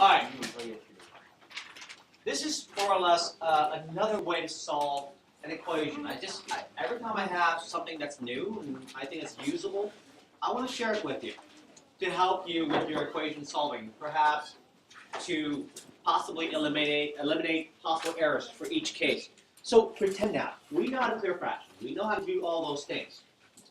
Alright. This is more or less another way to solve an equation. Every time I have something that's new and I think it's usable, I want to share it with you to help you with your equation solving, perhaps to possibly eliminate possible errors for each case. So pretend now, we know how to clear fractions. We know how to do all those things.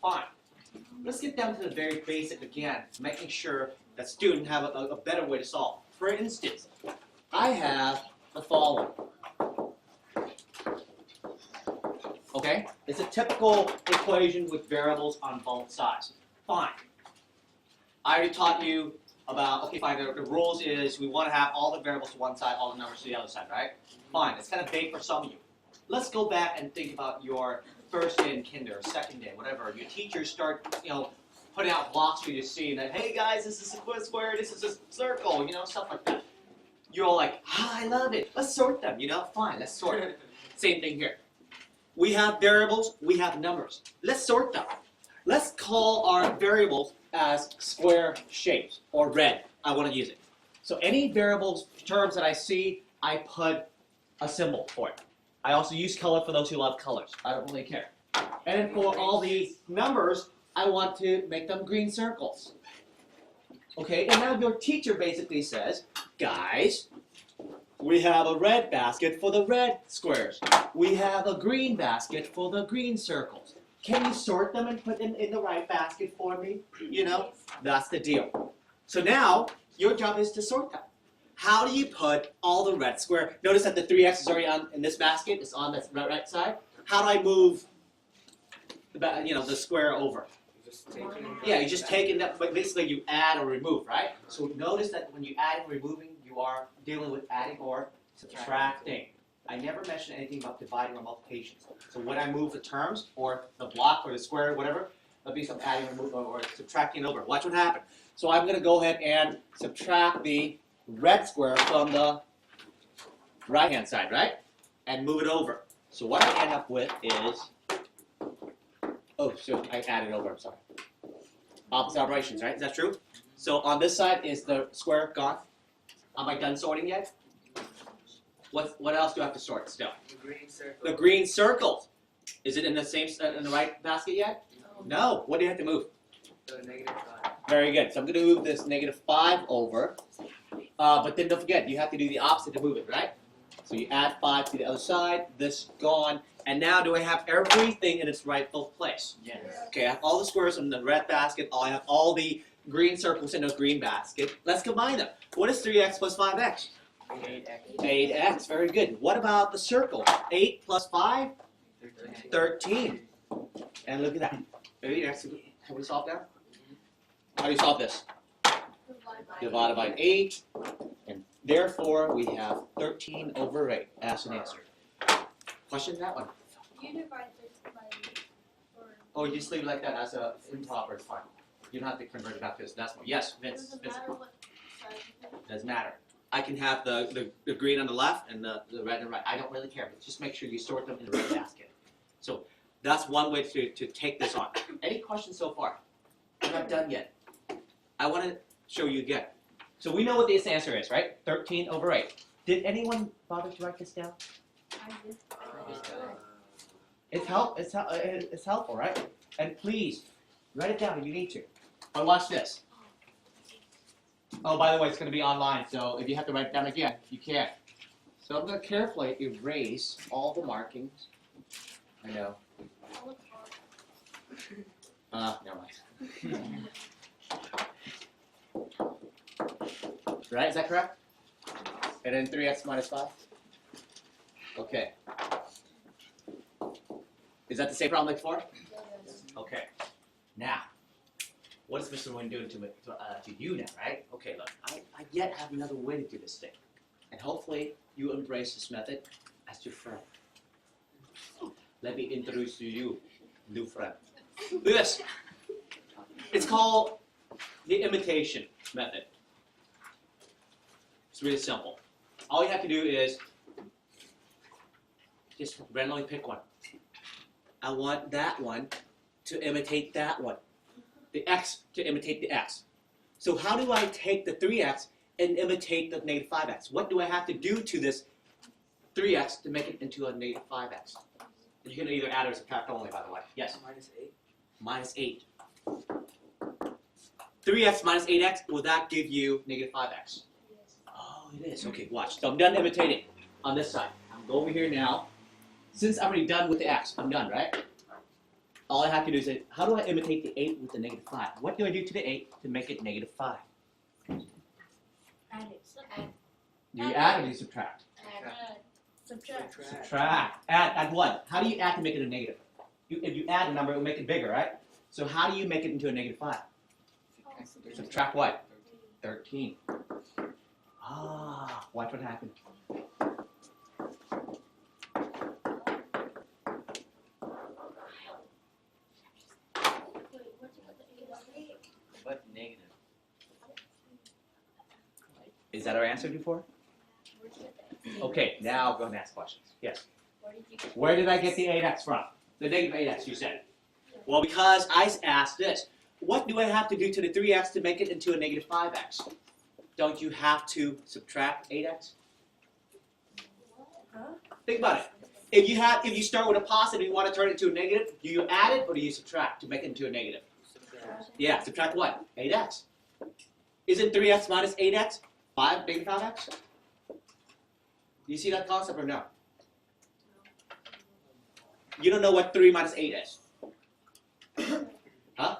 Fine. Let's get down to the very basic again, making sure that students have a better way to solve. For instance, I have the following. Okay? It's a typical equation with variables on both sides. Fine. I already taught you about, okay, fine, the rules is we want to have all the variables to one side, all the numbers to the other side, right? Fine, it's kind of vague for some of you. Let's go back and think about your first day in kinder, second day, whatever. Your teachers start, putting out blocks for you to see that, hey guys, this is a square, this is a circle, stuff like that. You're all like, I love it. Let's sort them, Fine, let's sort them. Same thing here. We have variables, we have numbers. Let's sort them. Let's call our variables as square shapes, or red. I want to use it. So any variables terms that I see, I put a symbol for it. I also use color for those who love colors. I don't really care. And then for all the numbers, I want to make them green circles. Okay, and now your teacher basically says, guys, we have a red basket for the red squares. We have a green basket for the green circles. Can you sort them and put them in the right basket for me? That's the deal. So now, your job is to sort them. How do you put all the red square? Notice that the 3x is already in this basket. It's on the right side. How do I move the square over? Yeah, you just take it, but basically you add or remove, right? So notice that when you add and removing, you are dealing with adding or subtracting. I never mentioned anything about dividing or multiplication. So when I move the terms, or the block, or the square, whatever, that'll be some adding or subtracting over. Watch what happens. So I'm going to go ahead and subtract the red square from the right-hand side, right? And move it over. So what I end up with is, I added over, I'm sorry. Opposite operations, right? Is that true? So on this side, is the square gone? Am I done sorting yet? What else do I have to sort still? The green circle. The green circles. Is it in the right basket yet? No. What do you have to move? The -5. Very good. So I'm going to move this -5 over. But then don't forget, you have to do the opposite to move it, right? So you add 5 to the other side. This gone. And now do I have everything in its rightful place? Yes. Okay, I have all the squares in the red basket. I have all the green circles in the green basket. Let's combine them. What is 3x plus 5x? 8x. 8x. Very good. What about the circle? 8 plus 5? 13. And look at that. 8x. Can we solve that? How do you solve this? Divided by 8. And therefore, we have 13 over 8 as an answer. Question on that one? You divide this by 8. Oh, you just leave it like that as a improper. It's fine. You don't have to convert it back to this decimal. Yes, Vince. Doesn't matter what side you put. Doesn't matter. I can have the green on the left and the red on the right. I don't really care, but just make sure you sort them in the right basket. So that's one way to take this on. Any questions so far? I'm not done yet. I want to show you again. So we know what this answer is, right? 13 over 8. Did anyone bother to write this down? I did. It's helpful, right? And please, write it down if you need to. But watch this. Oh, by the way, it's going to be online, so if you have to write it down again, you can. So I'm going to carefully erase all the markings. I know. Never mind. Right, is that correct? And then 3x minus 5? Okay. Is that the same problem like before? Okay. Now, what is Mr. Wynn doing to you now, right? Okay, look, I yet have another way to do this thing. And hopefully you embrace this method as your friend. Let me introduce to you, new friend. Look at this. It's called the imitation method. It's really simple. All you have to do is just randomly pick one. I want that one to imitate that one. The x to imitate the x. So how do I take the 3x and imitate the negative 5x. What do I have to do to this 3x to make it into a negative 5x? You can either add or subtract only, by the way. Yes? -8. Minus 8. 3x minus 8x, will that give you negative 5x? Yes. Oh, it is. Okay, watch. So I'm done imitating on this side. I'm going over here now. Since I'm already done with the x, I'm done, right? All I have to do is say, how do I imitate the 8 with the negative 5? What do I do to the 8 to make it negative 5? Add it. Do you add or do you subtract? Add. Subtract. Subtract. Add what? How do you add to make it a negative? If you add a number, it will make it bigger, right? So how do you make it into a negative 5? Subtract what? 13. Ah, watch what happened. Wait, what's the 8? But negative. Is that our answer before? Okay, now go ahead and ask questions. Yes. Where did you get? Where did I get the 8x from? The negative 8x, you said. Well, because I asked this. What do I have to do to the 3x to make it into a negative 5x? Don't you have to subtract 8x? Huh? Think about it. If you start with a positive and you want to turn it into a negative, do you add it or do you subtract to make it into a negative? Subtract. Yeah, subtract what? 8x. Isn't 3x minus 8x negative 5x? Do you see that concept or no? You don't know what 3 minus 8 is. Huh?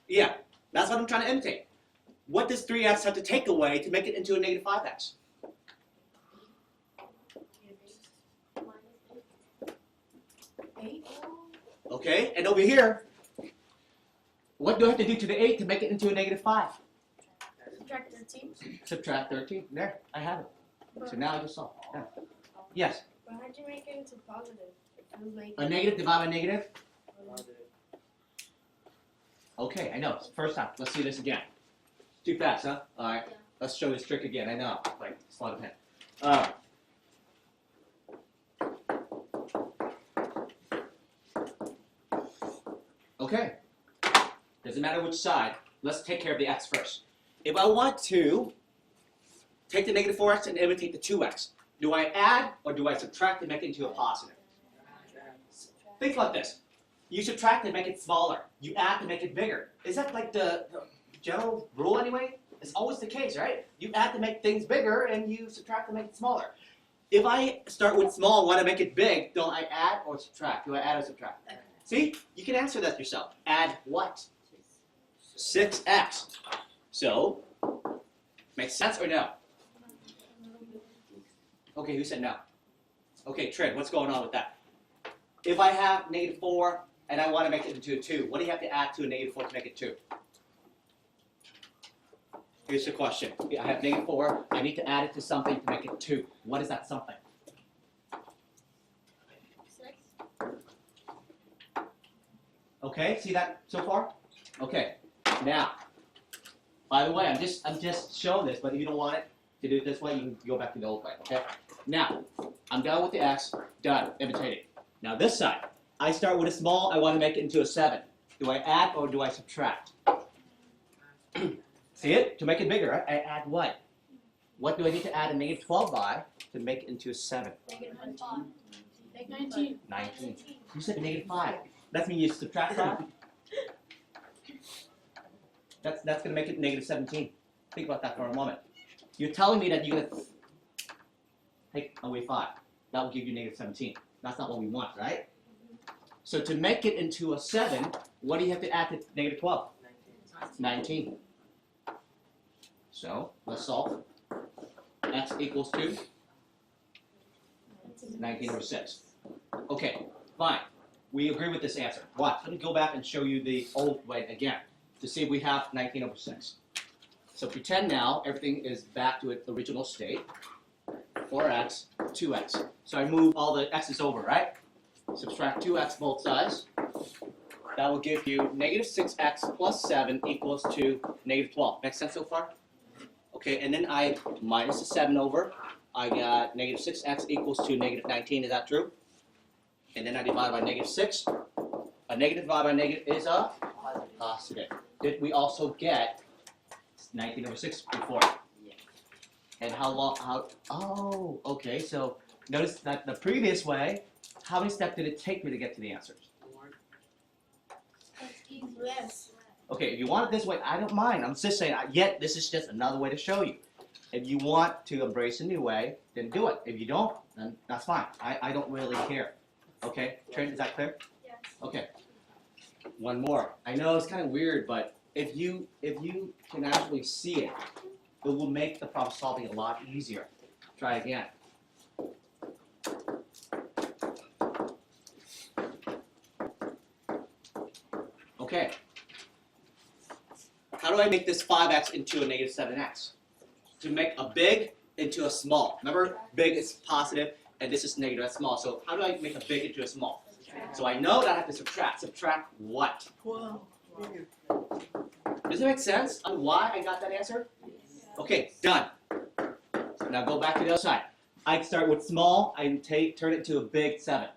Yeah, that's what I'm trying to imitate. What does 3x have to take away to make it into a negative 5x? Okay, and over here, what do I have to do to the 8 to make it into a negative 5? Subtract 13. Subtract 13. There, I have it. So now I just solve. Yeah. Yes, But how'd you make it into positive? It was like a negative divided by negative. Positive. Okay, I know. It's the first time. Let's see this again. Too fast, huh? All right. Let's show this trick again. I know. Like slot of pen. Okay. Doesn't matter which side. Let's take care of the x first. If I want to take the negative 4x and imitate the 2x, do I add or do I subtract to make it into a positive? Think about this. You subtract to make it smaller. You add to make it bigger. Is that like the general rule anyway? It's always the case, right? You add to make things bigger and you subtract to make it smaller. If I start with small and want to make it big, don't I add or subtract? Do I add or subtract? See? You can answer that yourself. Add what? 6x. So, makes sense or no? Okay, who said no? Okay, Trent, what's going on with that? If I have negative 4 and I want to make it into a 2, what do you have to add to a negative 4 to make it 2? Here's the question. I have negative 4. I need to add it to something to make it 2. What is that something? 6. Okay, see that so far? Okay, now, by the way, I'm just showing this, but if you don't want it to do it this way, you can go back to the old way, okay? Now, I'm done with the x, done, imitating. Now this side, I start with a small, I want to make it into a 7. Do I add or do I subtract? See it? To make it bigger, right? I add what? What do I need to add a negative 12 by to make it into a 7? Negative 19. 19. You said negative 5. That means you subtract 5? That's going to make it negative 17. Think about that for a moment. You're telling me that you're going to take away 5. That will give you negative 17. That's not what we want, right? So to make it into a 7, what do you have to add to negative 12? 19. So, let's solve. X equals 2. 19 over 6. Okay, fine. We agree with this answer. Watch, let me go back and show you the old way again to see if we have 19 over 6. So pretend now everything is back to its original state. 4x, 2x. So I move all the x's over, right? Subtract 2x both sides. That will give you negative 6x plus 7 equals to negative 12. Make sense so far? Okay, and then I minus the 7 over. I got negative 6x equals to negative 19. Is that true? And then I divide by negative 6. A negative divided by negative is a positive. Did we also get 19 over 6 before? Yeah. And how long, oh, okay, so notice that the previous way, how many steps did it take me to get to the answers? Less. Okay, if you want it this way, I don't mind. I'm just saying, yet this is just another way to show you. If you want to embrace a new way, then do it. If you don't, then that's fine. I don't really care. Okay, Trent, is that clear? Yes. Okay. One more. I know it's kind of weird, but if you can actually see it, it will make the problem solving a lot easier. Try again. Okay. How do I make this 5x into a negative 7x? To make a big into a small. Remember, big is positive, and this is negative, that's small. So how do I make a big into a small? So I know that I have to subtract. Subtract what? 12. Does it make sense on why I got that answer? Okay, done. Now go back to the other side. I start with small, I turn it to a big 7.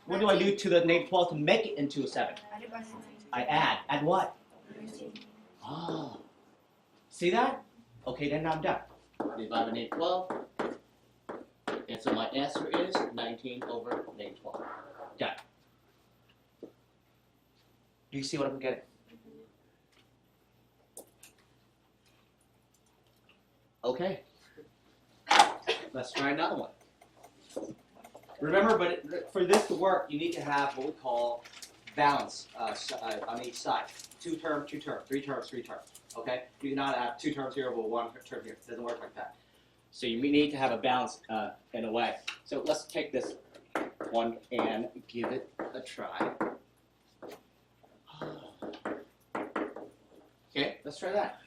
What do I do to the negative 12 to make it into a 7? I add. Add what? Oh. See that? Okay, then I'm done. Divide by negative 12. And so my answer is 19 over negative 12. Done. Do you see what I'm getting? Okay. Let's try another one. Remember, but for this to work, you need to have what we call balance on each side. 2 terms, 2 terms, 3 terms, 3 terms. Okay? You cannot have 2 terms here over 1 term here. It doesn't work like that. So you need to have a balance in a way. So let's take this one and give it a try. Okay, let's try that.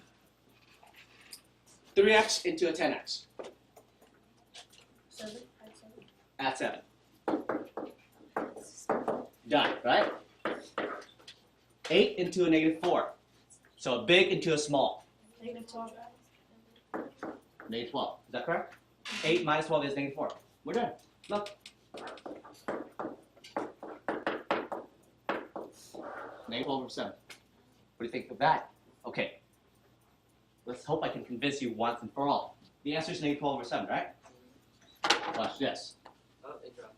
3x into a 10x. 7. At 7. Done, right? 8 into a negative 4. So a big into a small. Negative 12. Negative 12. Is that correct? 8 minus 12 is negative 4. We're done. Look. Negative 12 over 7. What do you think of that? Okay. Let's hope I can convince you once and for all. The answer is negative 12 over 7, right? Watch this. Oh, they dropped.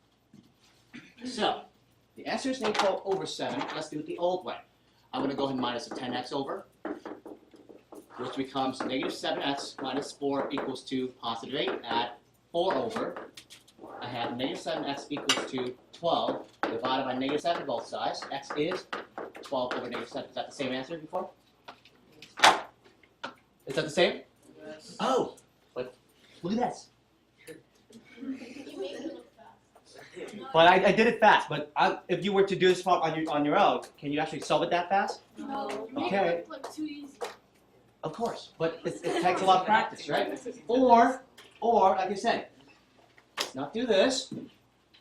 So, the answer is negative 12 over 7. Let's do it the old way. I'm going to go ahead and minus a 10x over, which becomes negative 7x minus 4 equals to positive 8. Add 4 over. I have negative 7x equals to 12 divided by negative 7 both sides. X is 12 over negative 7. Is that the same answer before? Is that the same? Yes. Oh! But look at this. You make it look fast. But I did it fast. But if you were to do this problem on your own, can you actually solve it that fast? No. Okay. Make it look like too easy. Of course. But it takes a lot of practice, right? Or like I said, let's not do this,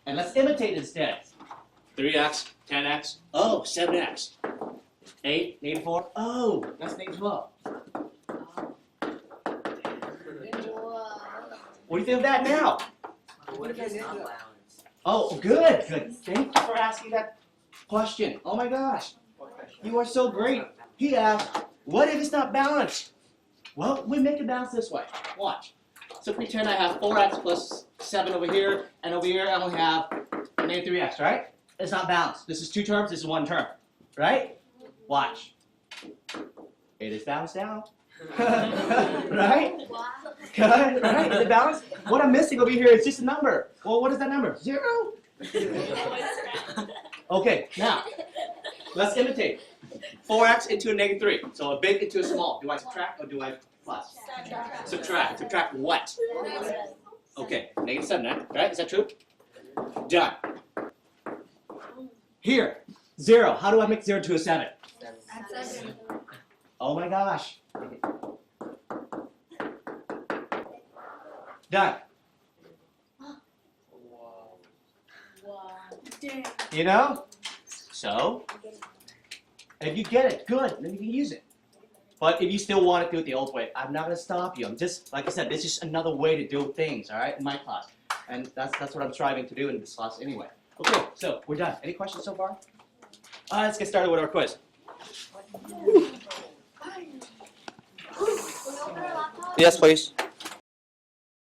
and let's imitate instead. 3x, 10x, oh, 7x. 8, negative 4, oh, that's negative 12. What do you think of that now? What if it's not balanced? Oh, good. Thank you for asking that question. Oh my gosh, you are so great. He asked, what if it's not balanced? Well, we make it balanced this way. Watch. So pretend I have 4x plus 7 over here, and over here I only have negative 3x, right? It's not balanced. This is 2 terms, this is 1 term, right? Watch. It is balanced out. Right? Good, right? Is it balanced? What I'm missing over here is just a number. Well, what is that number? 0? Okay, now, let's imitate. 4x into a negative 3. So a big into a small. Do I subtract or do I plus? Subtract. Subtract what? Okay, negative 7, right? Is that true? Done. Here, 0. How do I make 0 to a 7? Oh my gosh. Done. Damn. You know? So, if you get it, good. Then you can use it. But if you still want to do it the old way, I'm not going to stop you. I'm just, like I said, this is another way to do things, all right, in my class. And that's what I'm striving to do in this class anyway. Okay, so we're done. Any questions so far? Let's get started with our quiz. Yes, please.